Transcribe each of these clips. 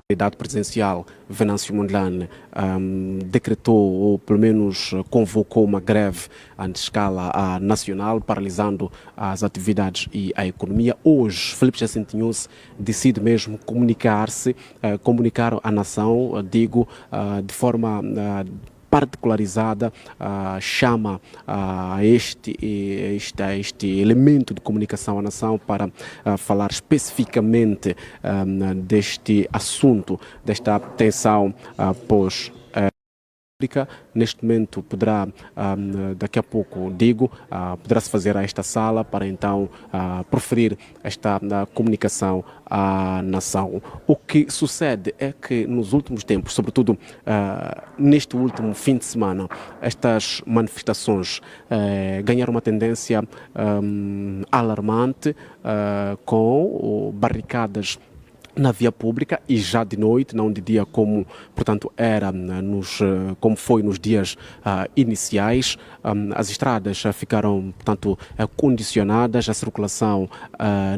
candidato presidencial Venâncio Mondlane decretou ou pelo menos convocou uma greve em escala nacional, paralisando as atividades e a economia. Hoje, Filipe Jacinto Inhosse decide mesmo comunicar à nação, digo, de forma particularizada, chama este elemento de comunicação à nação para falar especificamente deste assunto, desta tensão pós neste momento poderá, daqui a pouco poderá-se fazer a esta sala para então proferir esta comunicação à nação. O que sucede é que nos últimos tempos, sobretudo neste último fim de semana, estas manifestações ganharam uma tendência alarmante, com barricadas na via pública e já de noite, não de dia como, portanto, como foi nos dias iniciais. As estradas ficaram, portanto, condicionadas, a circulação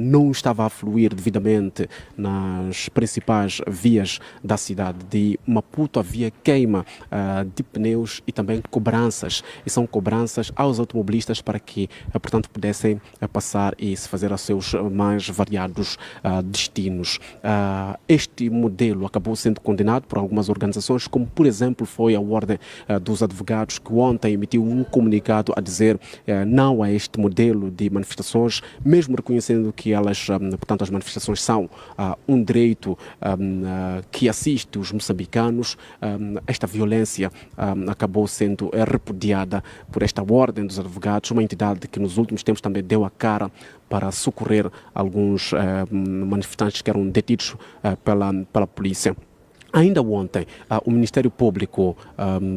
não estava a fluir devidamente nas principais vias da cidade de Maputo. Havia queima de pneus e também cobranças, e são cobranças aos automobilistas para que, portanto, pudessem passar e se fazer aos seus mais variados destinos. Este modelo acabou sendo condenado por algumas organizações, como por exemplo foi a Ordem dos Advogados, que ontem emitiu um comunicado a dizer não a este modelo de manifestações, mesmo reconhecendo que elas, portanto, as manifestações são um direito que assiste os moçambicanos. Esta violência acabou sendo repudiada por esta Ordem dos Advogados, uma entidade que nos últimos tempos também deu a cara para socorrer alguns manifestantes que eram detidos pela polícia. Ainda ontem, o Ministério Público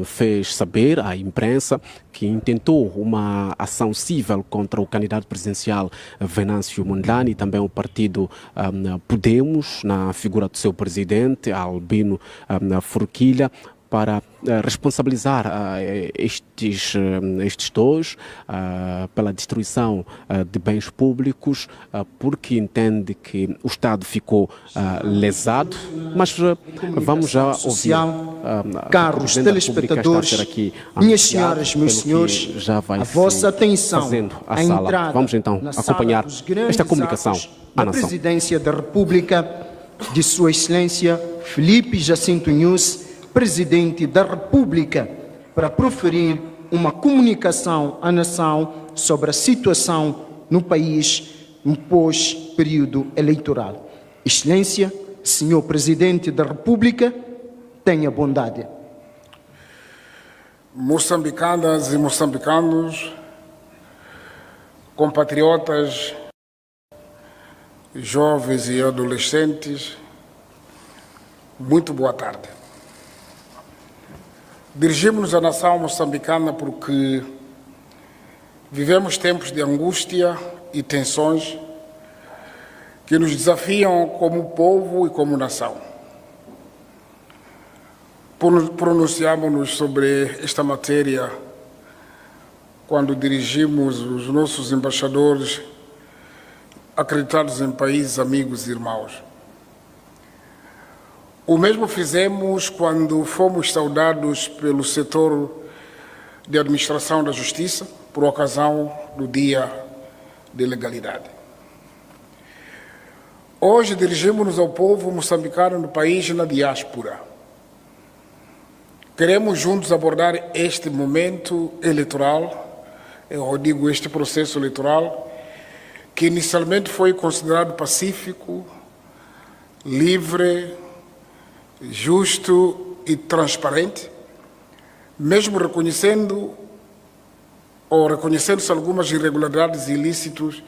fez saber à imprensa que intentou uma ação civil contra o candidato presidencial Venâncio Mondlane e também o partido Podemos, na figura do seu presidente, Albino Forquilha, para responsabilizar estes dois pela destruição de bens públicos, porque entende que o Estado ficou lesado. Mas vamos já ouvir caros telespectadores, minhas senhoras, meus senhores, já vai a vossa atenção fazendo a à sala. entrada Vamos então na acompanhar sala dos grandes esta comunicação atos à da nação. Presidência da República de Sua Excelência Filipe Jacinto Inhosse, Presidente da República, para proferir uma comunicação à nação sobre a situação no país no pós-período eleitoral. Excelência, Senhor Presidente da República, tenha bondade. Moçambicanas e moçambicanos, compatriotas, jovens e adolescentes, muito boa tarde. Dirigimos-nos à nação moçambicana porque vivemos tempos de angústia e tensões que nos desafiam como povo e como nação. Pronunciamos-nos sobre esta matéria quando dirigimos os nossos embaixadores acreditados em países amigos e irmãos. O mesmo fizemos quando fomos saudados pelo setor de administração da justiça por ocasião do Dia de Legalidade. Hoje dirigimos-nos ao povo moçambicano no país e na diáspora. Queremos juntos abordar este momento eleitoral, eu digo este processo eleitoral, que inicialmente foi considerado pacífico, livre, justo e transparente, mesmo reconhecendo-se algumas irregularidades e ilícitos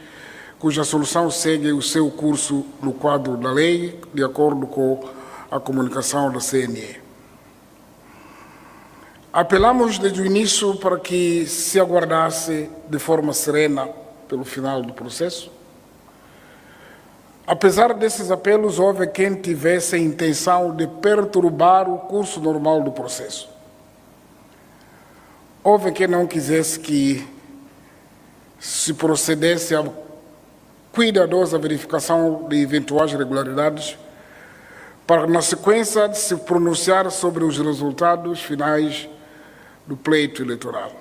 cuja solução segue o seu curso no quadro da lei, de acordo com a comunicação da CNE. Apelamos desde o início para que se aguardasse de forma serena pelo final do processo. Apesar desses apelos, houve quem tivesse a intenção de perturbar o curso normal do processo. Houve quem não quisesse que se procedesse a cuidadosa verificação de eventuais irregularidades, para, na sequência, de se pronunciar sobre os resultados finais do pleito eleitoral.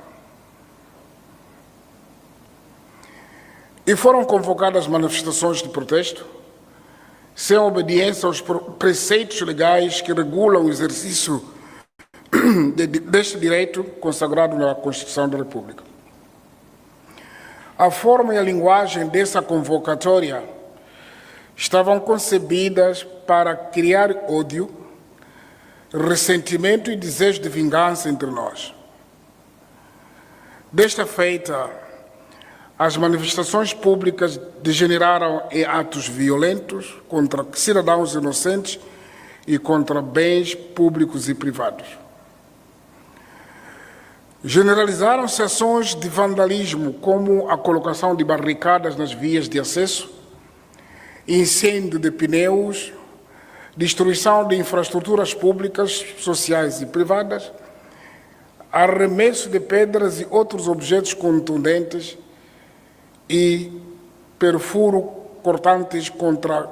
E foram convocadas manifestações de protesto, sem obediência aos preceitos legais que regulam o exercício deste direito consagrado na Constituição da República. A forma e a linguagem dessa convocatória estavam concebidas para criar ódio, ressentimento e desejo de vingança entre nós. Desta feita, as manifestações públicas degeneraram em atos violentos contra cidadãos inocentes e contra bens públicos e privados. Generalizaram-se ações de vandalismo, como a colocação de barricadas nas vias de acesso, incêndio de pneus, destruição de infraestruturas públicas, sociais e privadas, arremesso de pedras e outros objetos contundentes e perfuro cortantes contra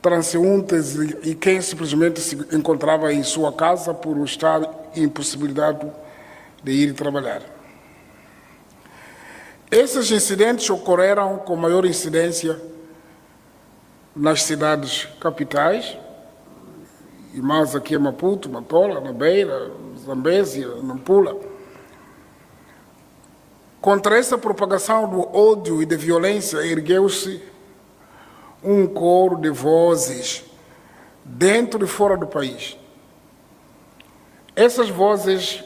transeuntes e quem simplesmente se encontrava em sua casa por estar impossibilitado de ir trabalhar. Esses incidentes ocorreram com maior incidência nas cidades capitais, e mais aqui em Maputo, Matola, na Beira, Zambésia, Nampula. Contra essa propagação do ódio e da violência ergueu-se um coro de vozes dentro e fora do país. Essas vozes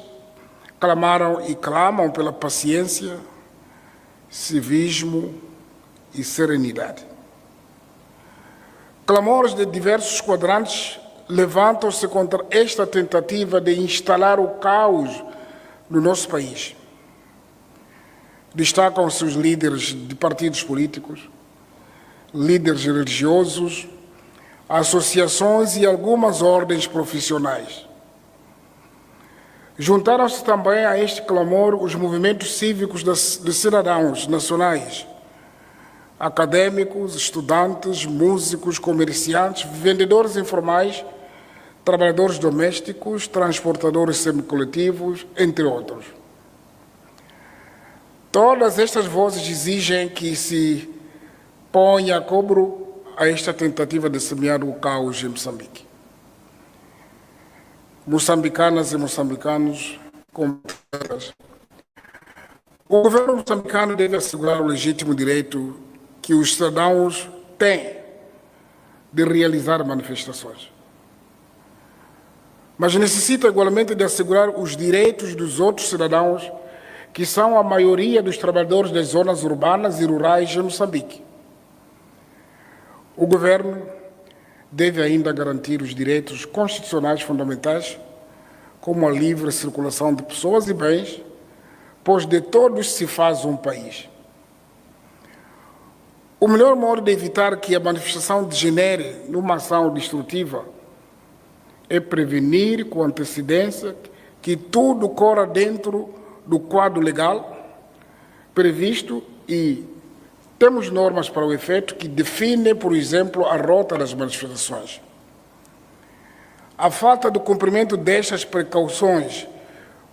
clamaram e clamam pela paciência, civismo e serenidade. Clamores de diversos quadrantes levantam-se contra esta tentativa de instalar o caos no nosso país. Destacam-se os líderes de partidos políticos, líderes religiosos, associações e algumas ordens profissionais. Juntaram-se também a este clamor os movimentos cívicos de cidadãos nacionais, acadêmicos, estudantes, músicos, comerciantes, vendedores informais, trabalhadores domésticos, transportadores semicoletivos, entre outros. Todas estas vozes exigem que se ponha a cobro a esta tentativa de semear o caos em Moçambique. Moçambicanas e moçambicanos, o governo moçambicano deve assegurar o legítimo direito que os cidadãos têm de realizar manifestações. Mas necessita igualmente de assegurar os direitos dos outros cidadãos, que são a maioria dos trabalhadores das zonas urbanas e rurais de Moçambique. O governo deve ainda garantir os direitos constitucionais fundamentais, como a livre circulação de pessoas e bens, pois de todos se faz um país. O melhor modo de evitar que a manifestação degenere numa ação destrutiva é prevenir com antecedência que tudo corra dentro do quadro legal previsto e temos normas para o efeito que definem, por exemplo, a rota das manifestações. A falta do cumprimento destas precauções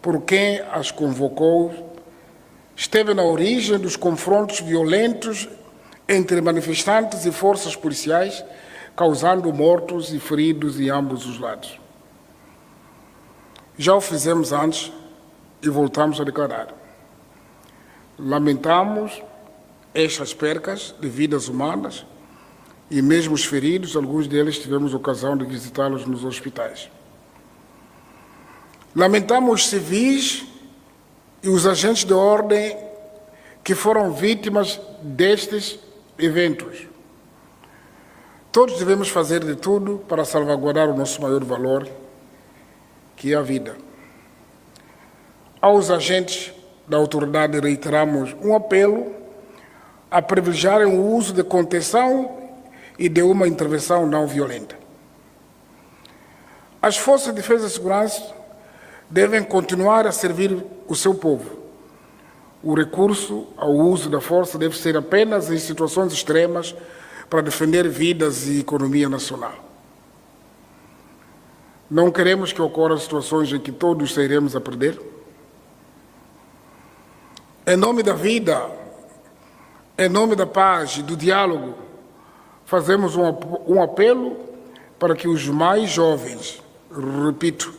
por quem as convocou esteve na origem dos confrontos violentos entre manifestantes e forças policiais, causando mortos e feridos em ambos os lados. Já o fizemos antes e voltamos a declarar. Lamentamos estas percas de vidas humanas e mesmo os feridos, alguns deles tivemos ocasião de visitá-los nos hospitais. Lamentamos os civis e os agentes de ordem que foram vítimas destes eventos. Todos devemos fazer de tudo para salvaguardar o nosso maior valor, que é a vida. Aos agentes da autoridade reiteramos um apelo a privilegiarem o uso de contenção e de uma intervenção não violenta. As forças de defesa e segurança devem continuar a servir o seu povo. O recurso ao uso da força deve ser apenas em situações extremas para defender vidas e economia nacional. Não queremos que ocorram situações em que todos sairemos a perder. Em nome da vida, em nome da paz e do diálogo, fazemos um apelo para que os mais jovens, repito,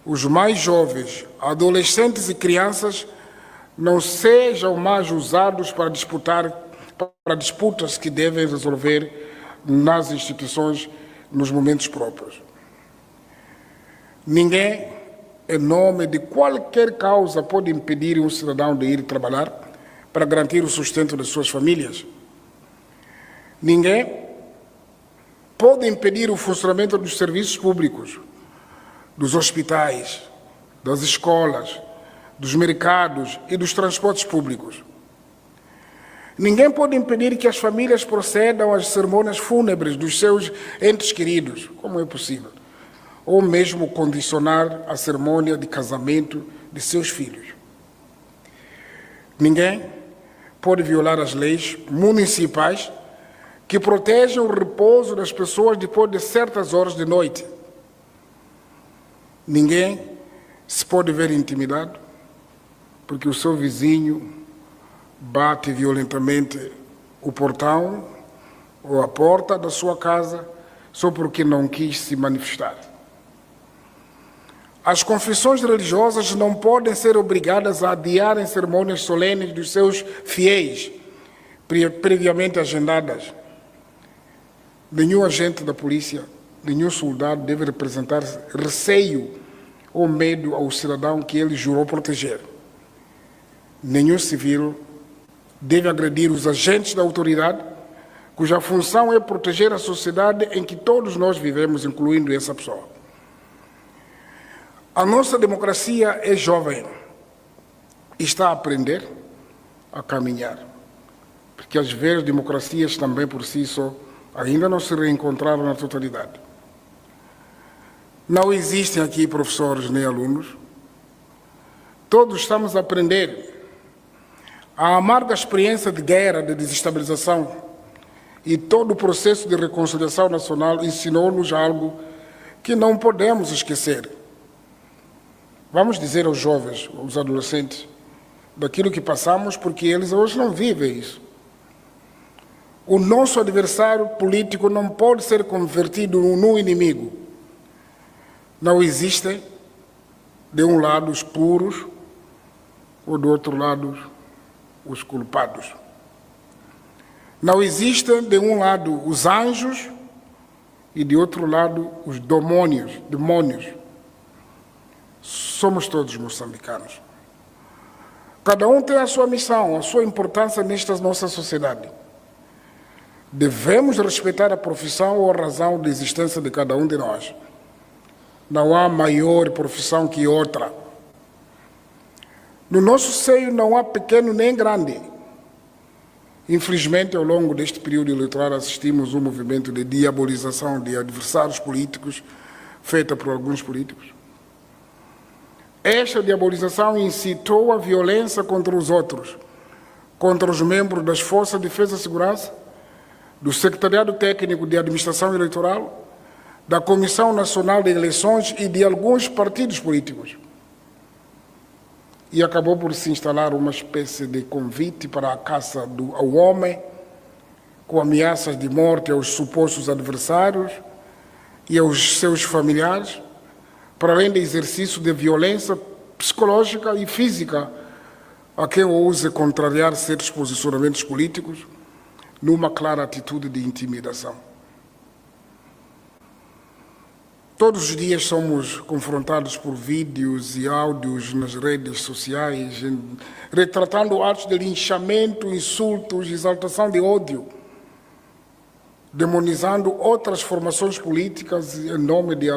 os mais jovens, adolescentes e crianças, não sejam mais usados para disputas que devem resolver nas instituições nos momentos próprios. Ninguém, em nome de qualquer causa, pode impedir um cidadão de ir trabalhar para garantir o sustento das suas famílias. Ninguém pode impedir o funcionamento dos serviços públicos, dos hospitais, das escolas, dos mercados e dos transportes públicos. Ninguém pode impedir que as famílias procedam às cerimônias fúnebres dos seus entes queridos, como é possível, ou mesmo condicionar a cerimônia de casamento de seus filhos. Ninguém pode violar as leis municipais que protegem o repouso das pessoas depois de certas horas de noite. Ninguém se pode ver intimidado porque o seu vizinho bate violentamente o portão ou a porta da sua casa só porque não quis se manifestar. As confissões religiosas não podem ser obrigadas a adiarem cerimônias solenes dos seus fiéis, previamente agendadas. Nenhum agente da polícia, nenhum soldado deve representar receio ou medo ao cidadão que ele jurou proteger. Nenhum civil deve agredir os agentes da autoridade, cuja função é proteger a sociedade em que todos nós vivemos, incluindo essa pessoa. A nossa democracia é jovem, está a aprender a caminhar, porque as velhas democracias também por si só ainda não se reencontraram na totalidade. Não existem aqui professores nem alunos, todos estamos a aprender. A amarga experiência de guerra, de desestabilização e todo o processo de reconciliação nacional ensinou-nos algo que não podemos esquecer. Vamos dizer aos jovens, aos adolescentes, daquilo que passamos, porque eles hoje não vivem isso. O nosso adversário político não pode ser convertido num inimigo. Não existem, de um lado, os puros, ou do outro lado, os culpados. Não existem, de um lado, os anjos e, de outro lado, os demônios. Somos todos moçambicanos. Cada um tem a sua missão, a sua importância nesta nossa sociedade. Devemos respeitar a profissão ou a razão de existência de cada um de nós. Não há maior profissão que outra. No nosso seio não há pequeno nem grande. Infelizmente, ao longo deste período eleitoral, assistimos a um movimento de diabolização de adversários políticos, feita por alguns políticos. Esta diabolização incitou a violência contra os outros, contra os membros das Forças de Defesa e Segurança, do Secretariado Técnico de Administração Eleitoral, da Comissão Nacional de Eleições e de alguns partidos políticos. E acabou por se instalar uma espécie de convite para a caça ao homem, com ameaças de morte aos supostos adversários e aos seus familiares, para além do exercício de violência psicológica e física a quem ouse contrariar certos posicionamentos políticos, numa clara atitude de intimidação. Todos os dias somos confrontados por vídeos e áudios nas redes sociais, retratando atos de linchamento, insultos, exaltação de ódio, demonizando outras formações políticas em nome de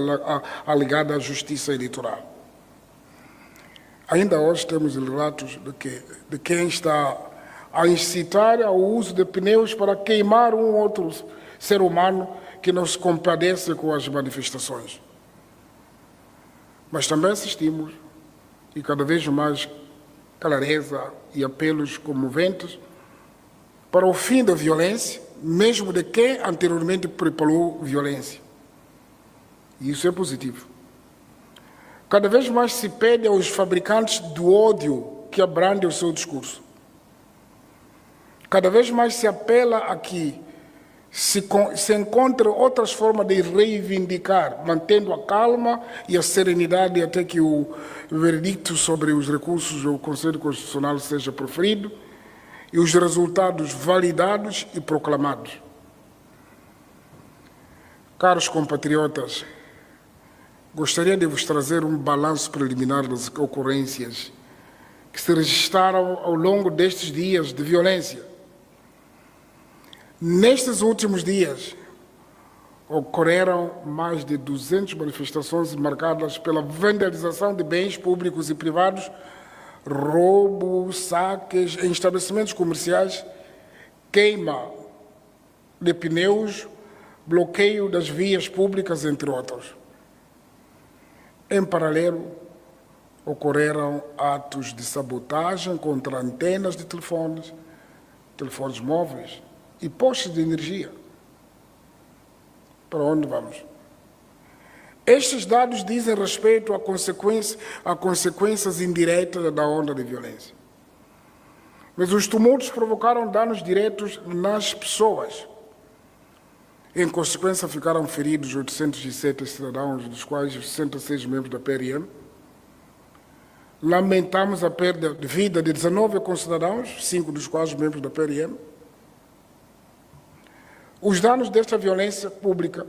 alegada justiça eleitoral. Ainda hoje temos relatos de quem está a incitar ao uso de pneus para queimar um outro ser humano que não se compadece com as manifestações. Mas também assistimos, e cada vez mais clareza e apelos comoventes, para o fim da violência, mesmo de quem anteriormente preparou violência. E isso é positivo. Cada vez mais se pede aos fabricantes do ódio que abrandem o seu discurso. Cada vez mais se apela a que se encontrem outras formas de reivindicar, mantendo a calma e a serenidade até que o veredicto sobre os recursos ao Conselho Constitucional seja proferido e os resultados validados e proclamados. Caros compatriotas, gostaria de vos trazer um balanço preliminar das ocorrências que se registraram ao longo destes dias de violência. Nestes últimos dias, ocorreram mais de 200 manifestações marcadas pela vandalização de bens públicos e privados, roubos, saques em estabelecimentos comerciais, queima de pneus, bloqueio das vias públicas, entre outros. Em paralelo, ocorreram atos de sabotagem contra antenas de telefones móveis e postes de energia. Para onde vamos? Estes dados dizem respeito a consequências indiretas da onda de violência. Mas os tumultos provocaram danos diretos nas pessoas. Em consequência, ficaram feridos 807 cidadãos, dos quais 66 membros da PRM. Lamentamos a perda de vida de 19 concidadãos, 5 dos quais membros da PRM. Os danos desta violência pública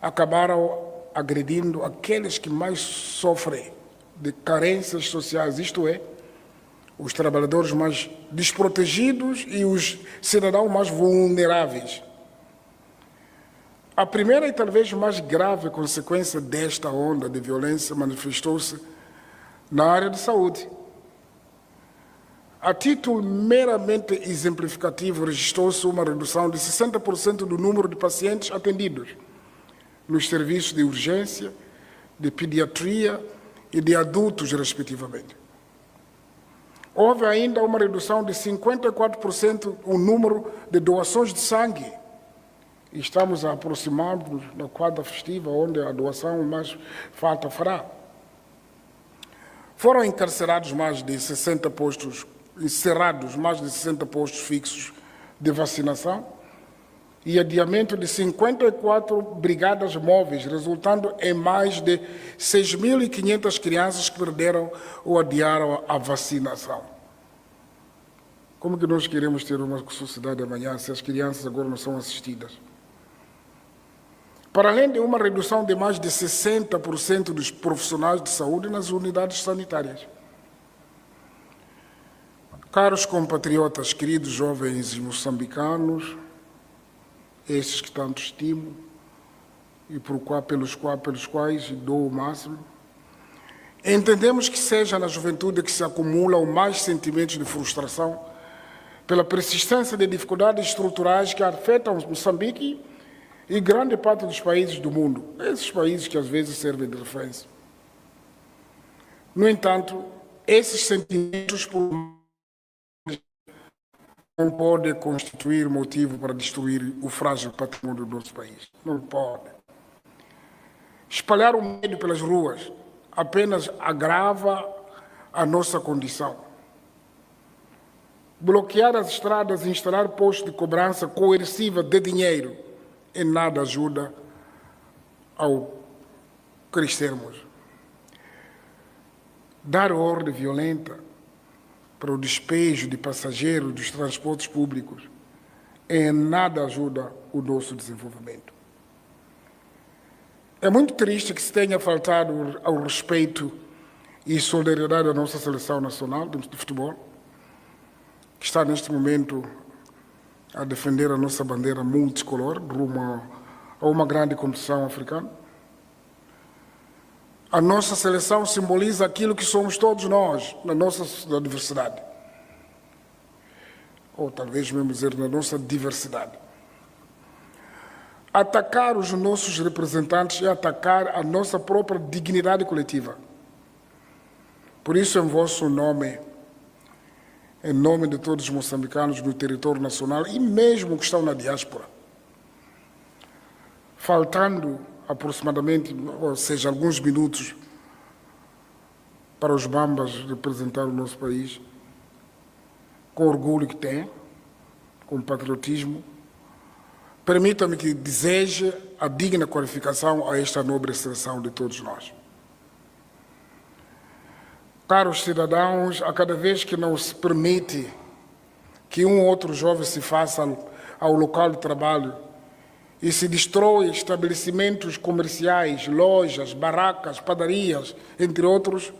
acabaram agredindo aqueles que mais sofrem de carências sociais, isto é, os trabalhadores mais desprotegidos e os cidadãos mais vulneráveis. A primeira e talvez mais grave consequência desta onda de violência manifestou-se na área de saúde. A título meramente exemplificativo, registrou-se uma redução de 60% do número de pacientes atendidos nos serviços de urgência, de pediatria e de adultos, respectivamente. Houve ainda uma redução de 54% no número de doações de sangue. Estamos a aproximar-nos da quadra festiva, onde a doação mais falta fará. Foram encerrados mais de 60 postos fixos de vacinação e adiamento de 54 brigadas móveis, resultando em mais de 6.500 crianças que perderam ou adiaram a vacinação. Como que nós queremos ter uma sociedade amanhã se as crianças agora não são assistidas? Para além de uma redução de mais de 60% dos profissionais de saúde nas unidades sanitárias. Caros compatriotas, queridos jovens moçambicanos, esses que tanto estimo e pelos quais dou o máximo, entendemos que seja na juventude que se acumulam mais sentimentos de frustração pela persistência de dificuldades estruturais que afetam Moçambique e grande parte dos países do mundo, esses países que às vezes servem de referência. No entanto, esses sentimentos não podem constituir motivo para destruir o frágil patrimônio do nosso país. Não pode. Espalhar o medo pelas ruas apenas agrava a nossa condição. Bloquear as estradas e instalar postos de cobrança coerciva de dinheiro em nada ajuda ao crescermos. Dar ordem violenta para o despejo de passageiros dos transportes públicos em nada ajuda o nosso desenvolvimento. É muito triste que se tenha faltado ao respeito e solidariedade à nossa seleção nacional de futebol, que está neste momento a defender a nossa bandeira multicolor rumo a uma grande competição africana. A nossa seleção simboliza aquilo que somos todos nós, na nossa diversidade. Ou talvez mesmo dizer, na nossa diversidade. Atacar os nossos representantes é atacar a nossa própria dignidade coletiva. Por isso, em vosso nome, em nome de todos os moçambicanos do território nacional e mesmo que estão na diáspora, faltando aproximadamente, ou seja, alguns minutos para os Bambas representar o nosso país, com orgulho que tem, com patriotismo. Permita-me que deseje a digna qualificação a esta nobre seleção de todos nós. Caros cidadãos, a cada vez que não se permite que um ou outro jovem se faça ao local de trabalho e se destrói estabelecimentos comerciais, lojas, barracas, padarias, entre outros,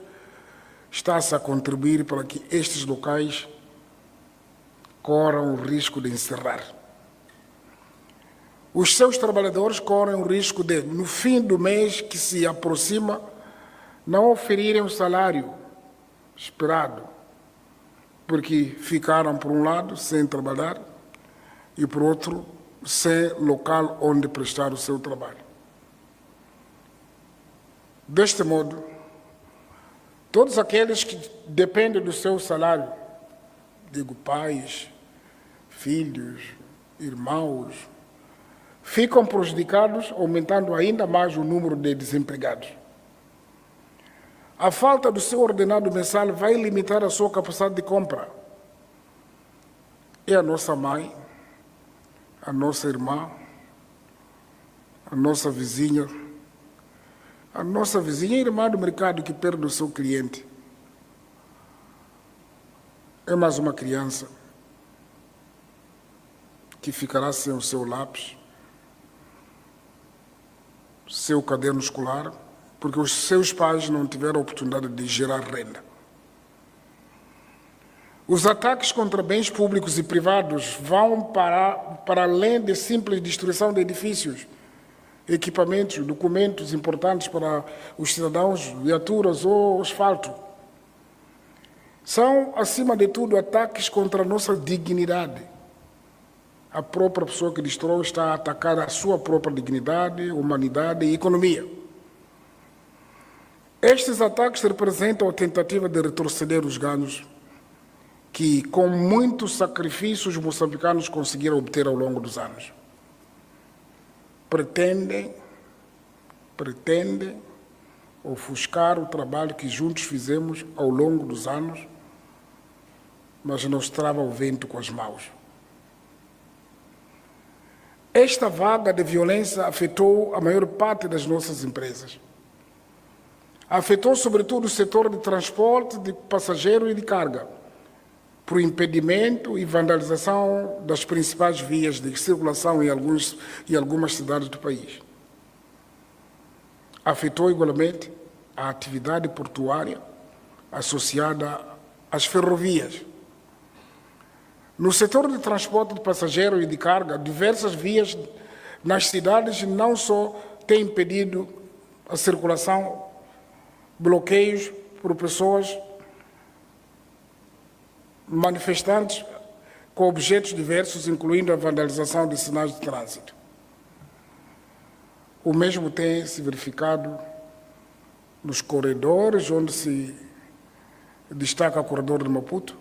está-se a contribuir para que estes locais corram o risco de encerrar. Os seus trabalhadores correm o risco de, no fim do mês que se aproxima, não oferirem o salário esperado, porque ficaram, por um lado, sem trabalhar e, por outro, sem local onde prestar o seu trabalho. Deste modo, todos aqueles que dependem do seu salário, digo pais, filhos, irmãos, ficam prejudicados, aumentando ainda mais o número de desempregados. A falta do seu ordenado mensal vai limitar a sua capacidade de compra. E a nossa mãe, a nossa irmã, a nossa vizinha e irmã do mercado que perde o seu cliente, é mais uma criança que ficará sem o seu lápis, seu caderno escolar, porque os seus pais não tiveram a oportunidade de gerar renda. Os ataques contra bens públicos e privados vão para além de simples destruição de edifícios, equipamentos, documentos importantes para os cidadãos, viaturas ou asfalto. São, acima de tudo, ataques contra a nossa dignidade. A própria pessoa que destrói está a atacar a sua própria dignidade, humanidade e economia. Estes ataques representam a tentativa de retroceder os ganhos que, com muitos sacrifícios, os moçambicanos conseguiram obter ao longo dos anos. Pretendem ofuscar o trabalho que juntos fizemos ao longo dos anos, mas nos trava o vento com as mãos. Esta vaga de violência afetou a maior parte das nossas empresas. Afetou, sobretudo, o setor de transporte de passageiro e de carga, por impedimento e vandalização das principais vias de circulação em algumas cidades do país. Afetou, igualmente, a atividade portuária associada às ferrovias. No setor de transporte de passageiro e de carga, diversas vias nas cidades não só têm impedido a circulação, bloqueios por pessoas manifestantes com objetos diversos, incluindo a vandalização de sinais de trânsito. O mesmo tem se verificado nos corredores, onde se destaca o corredor de Maputo,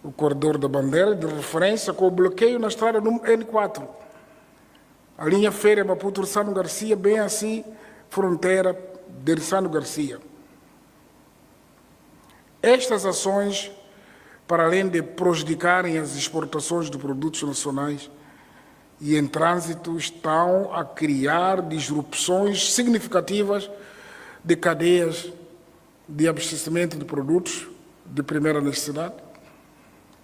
o corredor da Bandeira, de referência, com o bloqueio na estrada N4. A linha férrea Maputo-Rissano Garcia, bem assim, fronteira de Rissano Garcia. Estas ações, para além de prejudicarem as exportações de produtos nacionais e em trânsito, estão a criar disrupções significativas de cadeias de abastecimento de produtos de primeira necessidade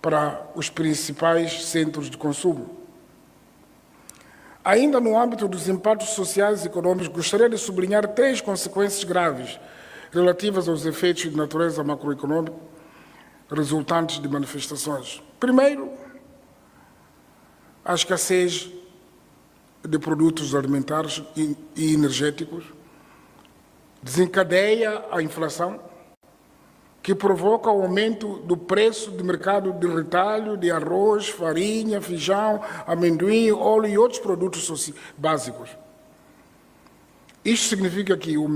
para os principais centros de consumo. Ainda no âmbito dos impactos sociais e econômicos, gostaria de sublinhar 3 consequências graves relativas aos efeitos de natureza macroeconômica resultantes de manifestações. Primeiro, a escassez de produtos alimentares e energéticos desencadeia a inflação, que provoca o aumento do preço do mercado de retalho de arroz, farinha, feijão, amendoim, óleo e outros produtos básicos. Isto significa que com o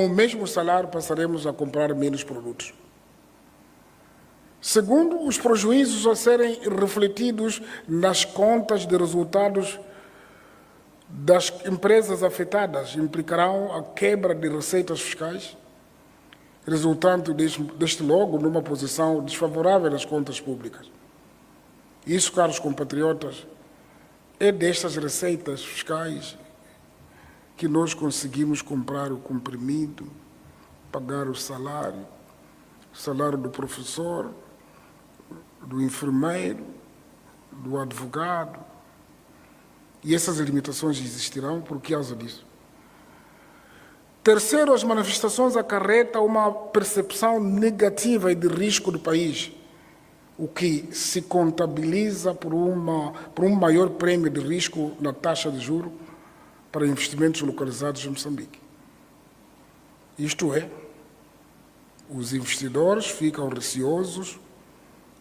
mesmo salário passaremos a comprar menos produtos. Segundo, os prejuízos a serem refletidos nas contas de resultados das empresas afetadas implicarão a quebra de receitas fiscais, resultante deste logo numa posição desfavorável às contas públicas. Isso, caros compatriotas, é destas receitas fiscais que nós conseguimos comprar o comprimido, pagar o salário do professor, do enfermeiro, do advogado. E essas limitações existirão por causa disso. Terceiro, as manifestações acarretam uma percepção negativa e de risco do país, o que se contabiliza por um maior prêmio de risco na taxa de juros para investimentos localizados em Moçambique. Isto é, os investidores ficam receosos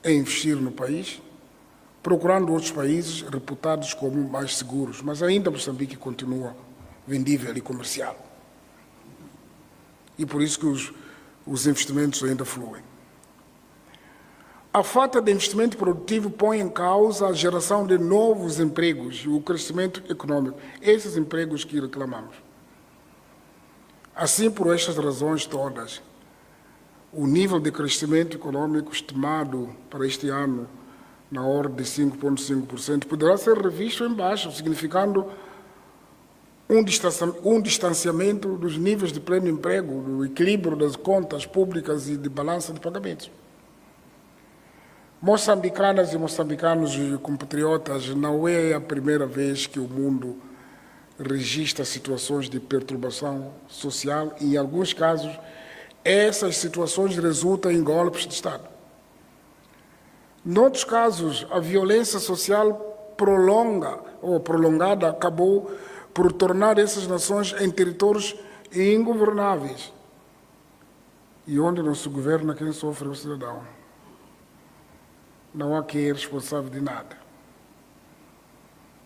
em investir no país, procurando outros países reputados como mais seguros, mas ainda Moçambique continua vendível e comercial. E por isso que os investimentos ainda fluem. A falta de investimento produtivo põe em causa a geração de novos empregos e o crescimento econômico, esses empregos que reclamamos. Assim, por estas razões todas, o nível de crescimento econômico estimado para este ano, na ordem de 5,5%, poderá ser revisto em baixo, significando um distanciamento dos níveis de pleno emprego, do equilíbrio das contas públicas e de balança de pagamentos. Moçambicanas e moçambicanos e compatriotas, não é a primeira vez que o mundo registra situações de perturbação social e, em alguns casos, essas situações resultam em golpes de Estado. Noutros casos, a violência social prolongada acabou por tornar essas nações em territórios ingovernáveis e onde não se governa quem sofre é o cidadão. Não há quem é responsável de nada.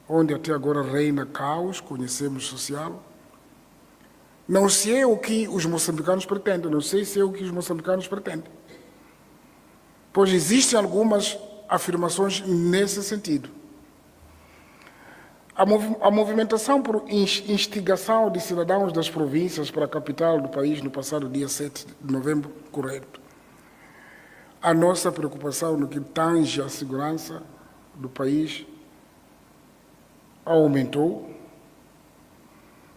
Onde até agora reina caos, conhecemos social. Não sei é o que os moçambicanos pretendem, não sei se é o que os moçambicanos pretendem. Pois existem algumas afirmações nesse sentido. A movimentação por instigação de cidadãos das províncias para a capital do país no passado dia 7 de novembro correto. A nossa preocupação no que tange à segurança do país aumentou,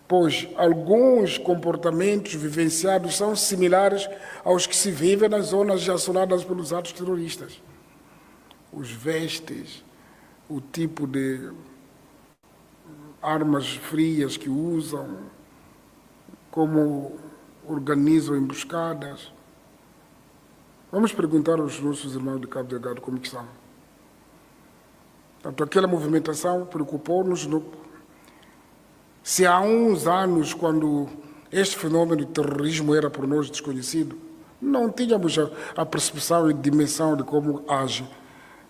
pois alguns comportamentos vivenciados são similares aos que se vivem nas zonas assoladas pelos atos terroristas. Os vestes, o tipo de armas frias que usam, como organizam emboscadas. Vamos perguntar aos nossos irmãos de Cabo Delgado como que são. Portanto, aquela movimentação preocupou-nos. Se há uns anos, quando este fenômeno de terrorismo era por nós desconhecido, não tínhamos a percepção e dimensão de como agem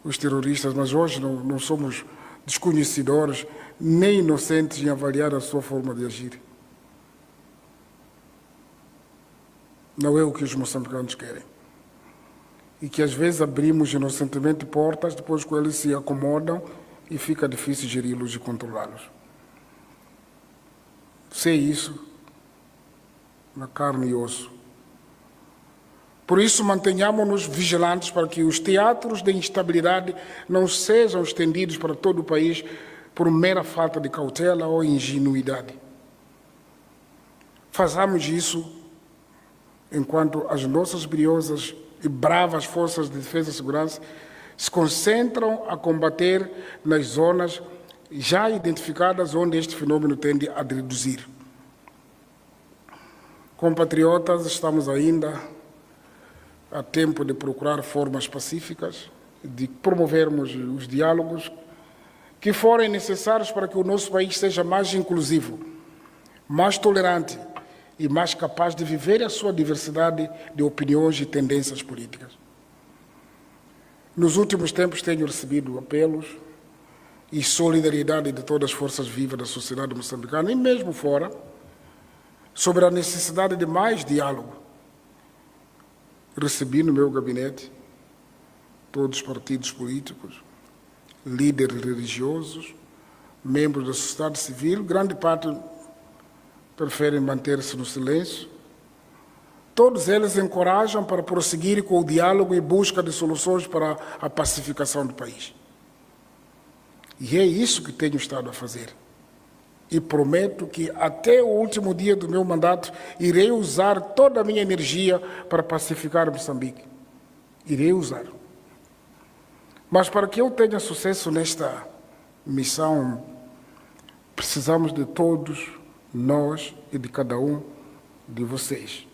os terroristas, mas hoje não somos desconhecedores nem inocentes em avaliar a sua forma de agir. Não é o que os moçambicanos querem. E que às vezes abrimos inocentemente portas, depois que eles se acomodam e fica difícil geri-los e controlá-los. Sei isso na carne e osso. Por isso, mantenhamos-nos vigilantes para que os teatros de instabilidade não sejam estendidos para todo o país por mera falta de cautela ou ingenuidade. Façamos isso enquanto as nossas briosas e bravas forças de defesa e segurança se concentram a combater nas zonas já identificadas onde este fenômeno tende a reduzir. Compatriotas, estamos ainda a tempo de procurar formas pacíficas, de promovermos os diálogos que forem necessários para que o nosso país seja mais inclusivo, mais tolerante e mais capaz de viver a sua diversidade de opiniões e tendências políticas. Nos últimos tempos tenho recebido apelos e solidariedade de todas as forças vivas da sociedade moçambicana e mesmo fora, sobre a necessidade de mais diálogo. Recebi no meu gabinete todos os partidos políticos, líderes religiosos, membros da sociedade civil, grande parte preferem manter-se no silêncio. Todos eles encorajam para prosseguir com o diálogo e busca de soluções para a pacificação do país. E é isso que tenho estado a fazer. E prometo que até o último dia do meu mandato irei usar toda a minha energia para pacificar Moçambique. Irei usar. Mas para que eu tenha sucesso nesta missão, precisamos de todos nós e de cada um de vocês.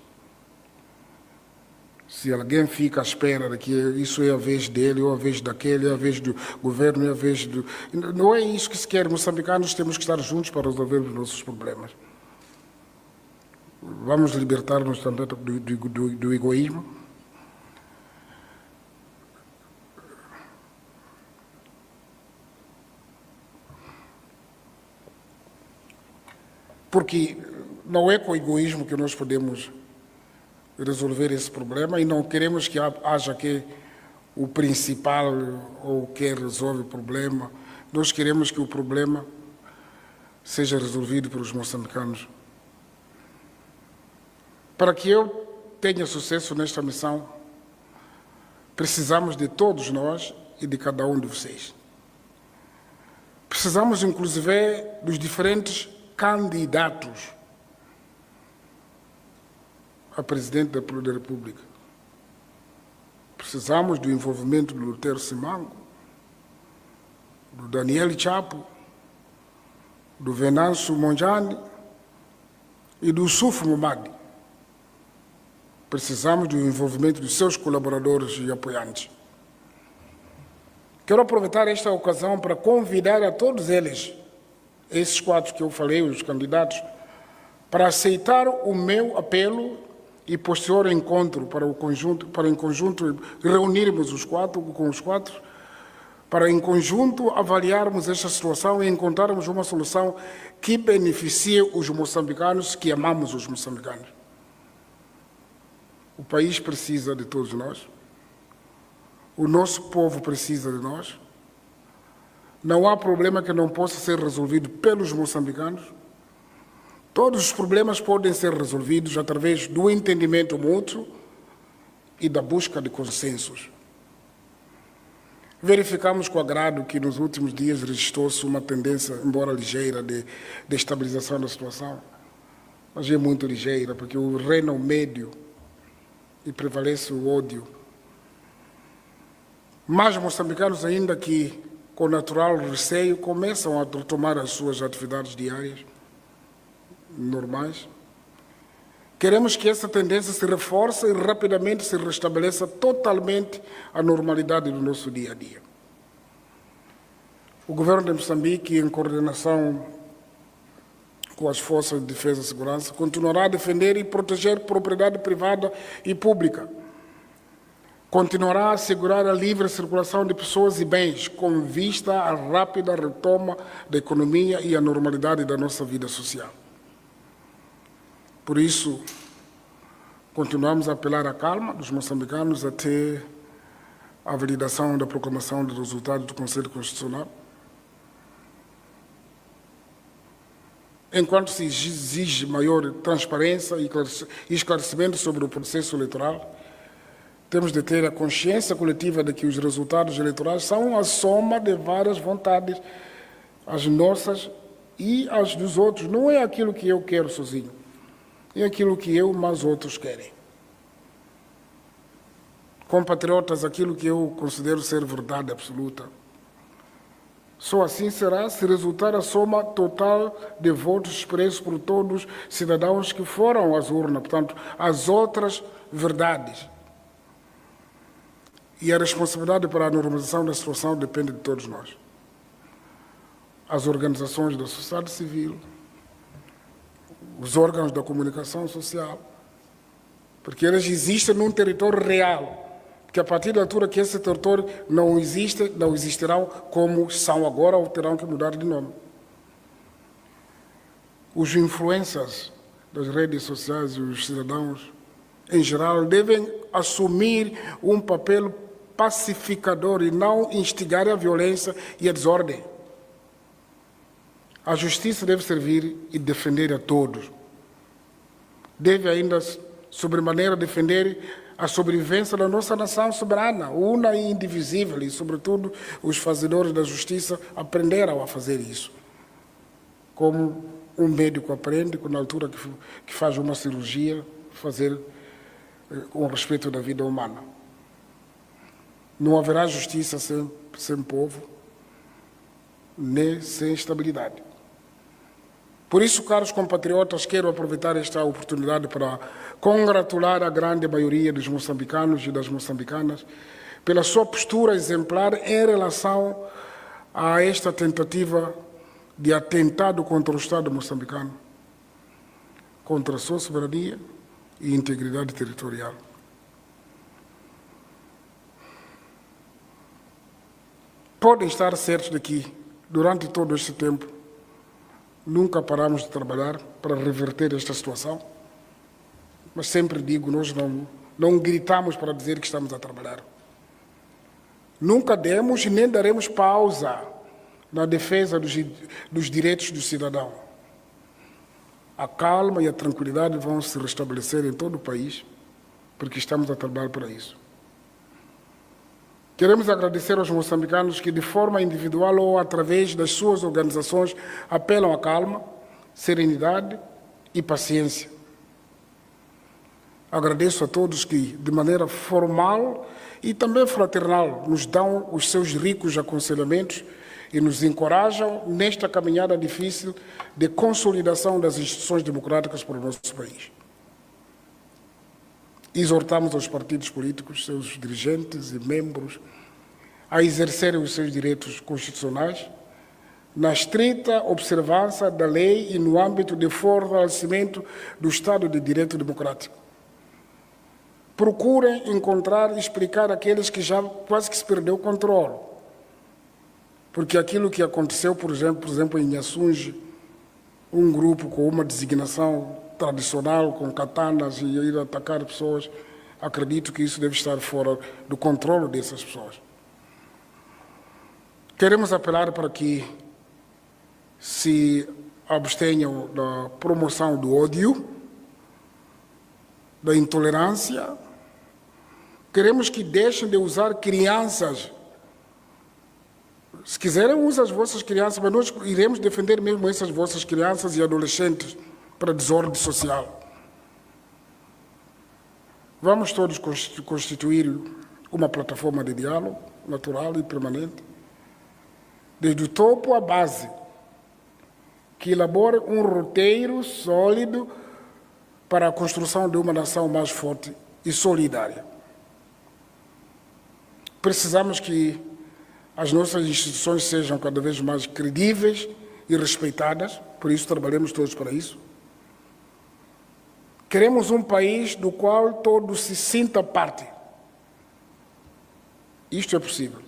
Se alguém fica à espera de que isso é a vez dele, ou a vez daquele, é a vez do governo, é a vez do... Não é isso que se quer. Moçambicanos temos que estar juntos para resolver os nossos problemas. Vamos libertar-nos também do egoísmo. Porque não é com o egoísmo que nós podemos resolver esse problema, e não queremos que haja que o principal ou quem resolve o problema. Nós queremos que o problema seja resolvido pelos moçambicanos. Para que eu tenha sucesso nesta missão, precisamos de todos nós e de cada um de vocês. Precisamos, inclusive, dos diferentes candidatos a presidente da República. Precisamos do envolvimento do Lutero Simango, do Daniel Chapo, do Venâncio Mondlane e do Yusuf Momadi. Precisamos do envolvimento dos seus colaboradores e apoiantes. Quero aproveitar esta ocasião para convidar a todos eles, esses quatro que eu falei, os candidatos, para aceitar o meu apelo e posterior encontro para em conjunto reunirmos os quatro, para em conjunto avaliarmos esta situação e encontrarmos uma solução que beneficie os moçambicanos, que amamos os moçambicanos. O país precisa de todos nós. O nosso povo precisa de nós. Não há problema que não possa ser resolvido pelos moçambicanos. Todos os problemas podem ser resolvidos através do entendimento mútuo e da busca de consensos. Verificamos com agrado que nos últimos dias registrou-se uma tendência, embora ligeira, de estabilização da situação, mas é muito ligeira, porque o reino médio e prevalece o ódio. Mas moçambicanos, ainda que com natural receio, começam a retomar as suas atividades diárias normais. Queremos que essa tendência se reforce e rapidamente se restabeleça totalmente a normalidade do nosso dia a dia. O governo de Moçambique, em coordenação com as forças de defesa e segurança, continuará a defender e proteger propriedade privada e pública. Continuará a assegurar a livre circulação de pessoas e bens, com vista à rápida retoma da economia e à normalidade da nossa vida social. Por isso, continuamos a apelar à calma dos moçambicanos até a validação da proclamação do resultado do Conselho Constitucional. Enquanto se exige maior transparência e esclarecimento sobre o processo eleitoral, temos de ter a consciência coletiva de que os resultados eleitorais são a soma de várias vontades, as nossas e as dos outros. Não é aquilo que eu quero sozinho. É aquilo que eu, mas outros querem. Compatriotas, aquilo que eu considero ser verdade absoluta. Só assim será se resultar a soma total de votos expressos por todos os cidadãos que foram às urnas, portanto, as outras verdades. E a responsabilidade para a normalização da situação depende de todos nós. As organizações da sociedade civil, os órgãos da comunicação social, porque eles existem num território real, porque a partir da altura que esse território não existe, não existirão como são agora ou terão que mudar de nome. Os influencers das redes sociais e os cidadãos, em geral, devem assumir um papel pacificador e não instigar a violência e a desordem. A justiça deve servir e defender a todos. Deve ainda, sobremaneira, defender a sobrevivência da nossa nação soberana, una e indivisível, e, sobretudo, os fazedores da justiça aprenderam a fazer isso. Como um médico aprende, na altura que faz uma cirurgia, fazer com respeito da vida humana. Não haverá justiça sem povo, nem sem estabilidade. Por isso, caros compatriotas, quero aproveitar esta oportunidade para congratular a grande maioria dos moçambicanos e das moçambicanas pela sua postura exemplar em relação a esta tentativa de atentado contra o Estado moçambicano, contra a sua soberania e integridade territorial. Podem estar certos de que, durante todo este tempo, nunca paramos de trabalhar para reverter esta situação, mas sempre digo, nós não gritamos para dizer que estamos a trabalhar. Nunca demos e nem daremos pausa na defesa dos direitos do cidadão. A calma e a tranquilidade vão se restabelecer em todo o país, porque estamos a trabalhar para isso. Queremos agradecer aos moçambicanos que, de forma individual ou através das suas organizações, apelam à calma, serenidade e paciência. Agradeço a todos que, de maneira formal e também fraternal, nos dão os seus ricos aconselhamentos e nos encorajam nesta caminhada difícil de consolidação das instituições democráticas para o nosso país. Exortamos aos partidos políticos, seus dirigentes e membros, a exercerem os seus direitos constitucionais na estrita observância da lei e no âmbito de fortalecimento do Estado de Direito Democrático. Procurem encontrar e explicar aqueles que já quase que se perdeu o controle. Porque aquilo que aconteceu, por exemplo, em Inhaçunge, um grupo com uma designação tradicional, com katanas e ir atacar pessoas, acredito que isso deve estar fora do controle dessas pessoas. Queremos apelar para que se abstenham da promoção do ódio, da intolerância. Queremos que deixem de usar crianças. Se quiserem, usem as vossas crianças, mas nós iremos defender mesmo essas vossas crianças e adolescentes para desordem social. Vamos todos constituir uma plataforma de diálogo natural e permanente, desde o topo à base, que elabore um roteiro sólido para a construção de uma nação mais forte e solidária. Precisamos que as nossas instituições sejam cada vez mais credíveis e respeitadas, por isso trabalhamos todos para isso. Queremos um país do qual todos se sintam parte. Isto é possível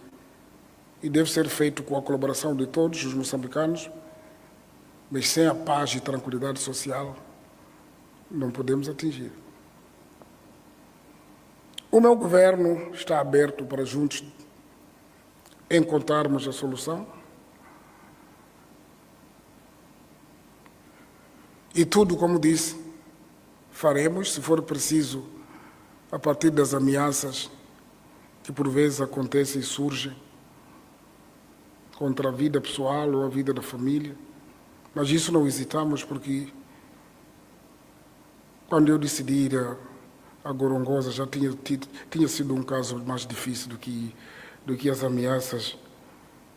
e deve ser feito com a colaboração de todos os moçambicanos, mas sem a paz e tranquilidade social não podemos atingir. O meu governo está aberto para juntos encontrarmos a solução e tudo, como disse, faremos, se for preciso, a partir das ameaças que por vezes acontecem e surgem contra a vida pessoal ou a vida da família, mas isso não hesitamos, porque quando eu decidi ir a Gorongosa já tinha sido um caso mais difícil do que as ameaças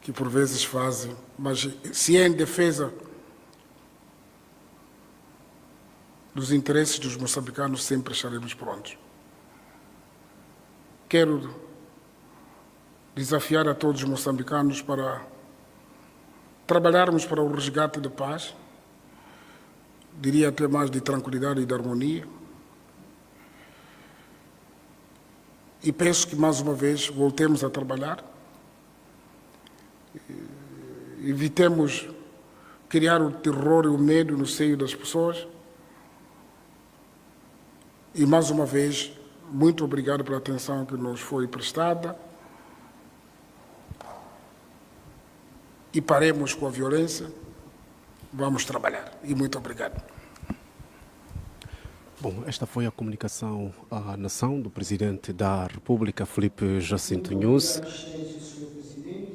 que por vezes fazem, mas se é em defesa dos interesses dos moçambicanos, sempre estaremos prontos. Quero desafiar a todos os moçambicanos para trabalharmos para o resgate da paz, diria até mais de tranquilidade e de harmonia. E penso que, mais uma vez, voltemos a trabalhar. Evitemos criar o terror e o medo no seio das pessoas. E, mais uma vez, muito obrigado pela atenção que nos foi prestada. E paremos com a violência vamos trabalhar. E muito obrigado. Bom, esta foi a comunicação à nação do Presidente da República, Filipe Jacinto Nunes,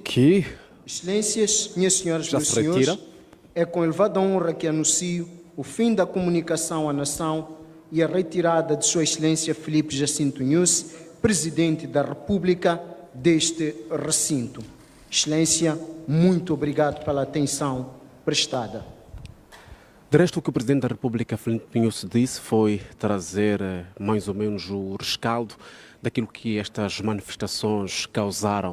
que Excelências, minhas senhoras e já meus se senhores, retira. é com elevada honra que anuncio o fim da comunicação à nação e a retirada de Sua Excelência Filipe Jacinto Nunes, Presidente da República, deste recinto. Excelência, muito obrigado pela atenção prestada. De resto, o que o Presidente da República, Filipe Nunes, disse foi trazer mais ou menos o rescaldo daquilo que estas manifestações causaram